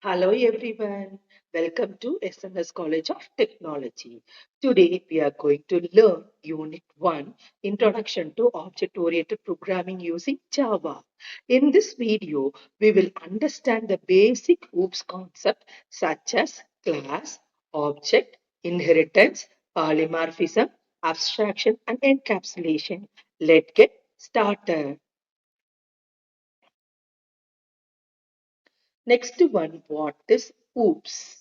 Hello everyone, welcome to SMS College of Technology. Today we are going to learn Unit 1 Introduction to Object Oriented Programming using Java. In this video, we will understand the basic OOPS concept such as class, object, inheritance, polymorphism, abstraction, and encapsulation. Let's get started. Next one, what is OOPS?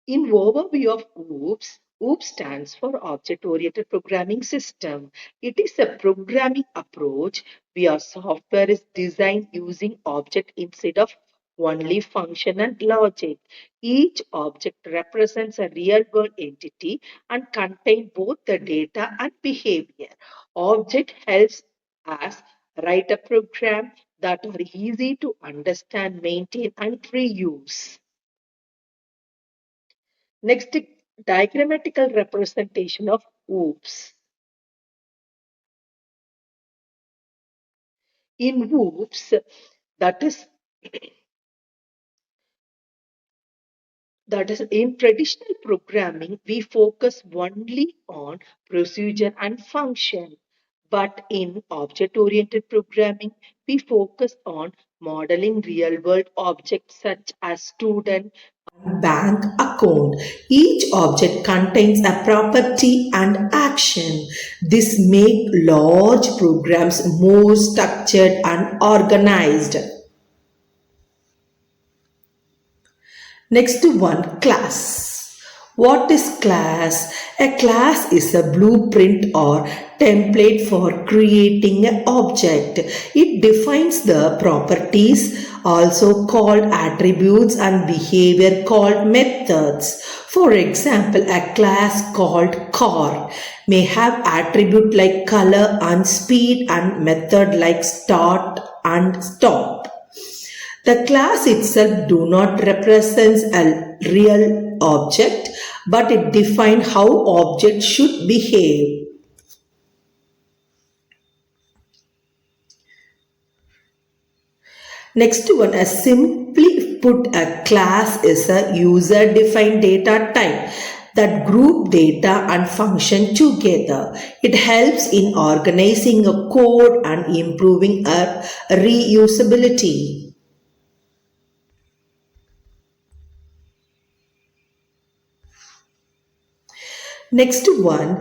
In overview of OOPS, OOPS stands for Object-Oriented Programming System. It is a programming approach where software is designed using object instead of only function and logic. Each object represents a real-world entity and contain both the data and behavior. Object helps us write a program that are easy to understand, maintain, and reuse. Next, diagrammatical representation of OOPS. In OOPS, that is that is in traditional programming, we focus only on procedure and function. But in object-oriented programming, we focus on modeling real-world objects such as student, bank account. Each object contains a property and action. This makes large programs more structured and organized. Next one, class. What is class? A class is a blueprint or template for creating an object. It defines the properties, also called attributes, and behavior called methods. For example, a class called car may have attribute like color and speed and method like start and stop. The class itself do not represent a real object, but it defines how object should behave. Next one, a simply put, a class is a user-defined data type that group data and function together. It helps in organizing a code and improving our reusability. Next one,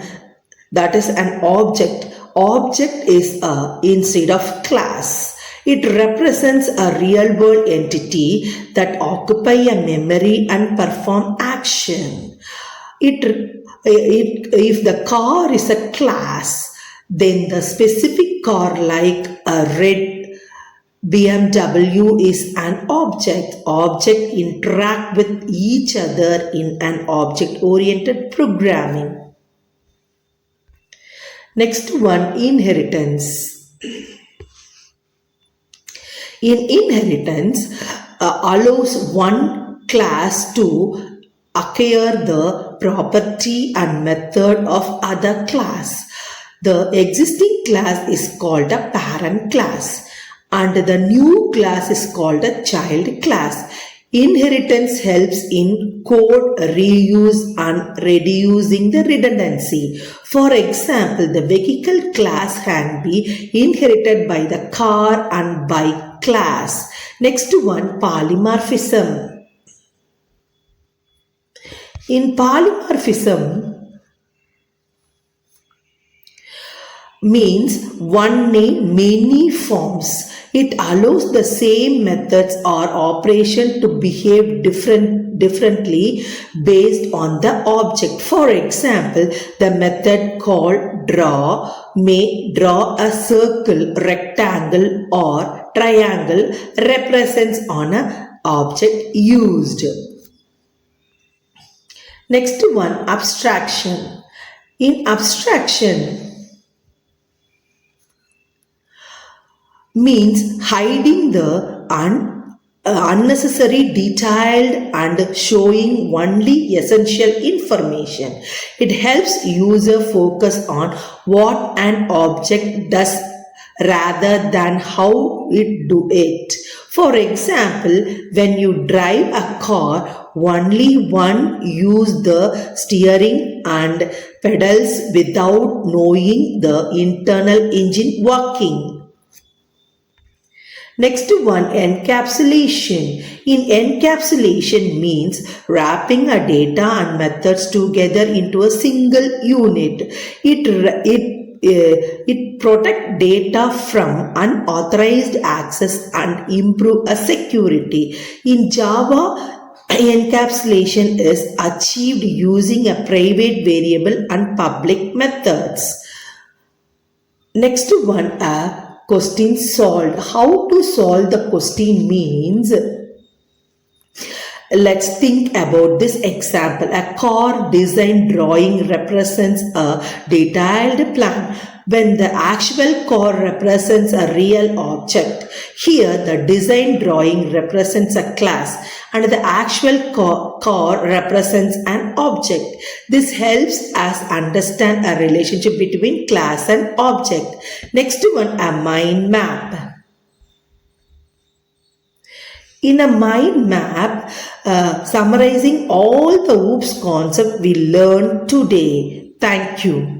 that is an object. Object is a instead of class. It represents a real world entity that occupy a memory and perform action. If the car is a class, then the specific car like a red BMW is an object. Objects interact with each other in an object-oriented programming. Next one, inheritance. In inheritance, allows one class to acquire the property and method of other class. The existing class is called a parent class and the new class is called a child class. Inheritance helps in code reuse and reducing the redundancy. For example, the vehicle class can be inherited by the car and bike class. Next one, polymorphism. In polymorphism, means one name many forms. It allows the same methods or operation to behave differently based on the object. For example, the method called draw may draw a circle, rectangle or triangle represents on an object used. Next one, abstraction. In abstraction, means hiding the unnecessary detailed and showing only essential information. It helps user focus on what an object does rather than how it do it. For example, when you drive a car, only one use the steering and pedals without knowing the internal engine working. Next one, encapsulation. In encapsulation means wrapping a data and methods together into a single unit. It protect data from unauthorized access and improve a security. In Java, encapsulation is achieved using a private variable and public methods. Next one, a question solved. How to solve the question means, let's think about this example. A car design drawing represents a detailed plan when the actual car represents a real object. Here, the design drawing represents a class and the actual car represents an object. This helps us understand a relationship between class and object. Next one, a mind map. In a mind map, summarizing all the OOPS concept we learned today. Thank you.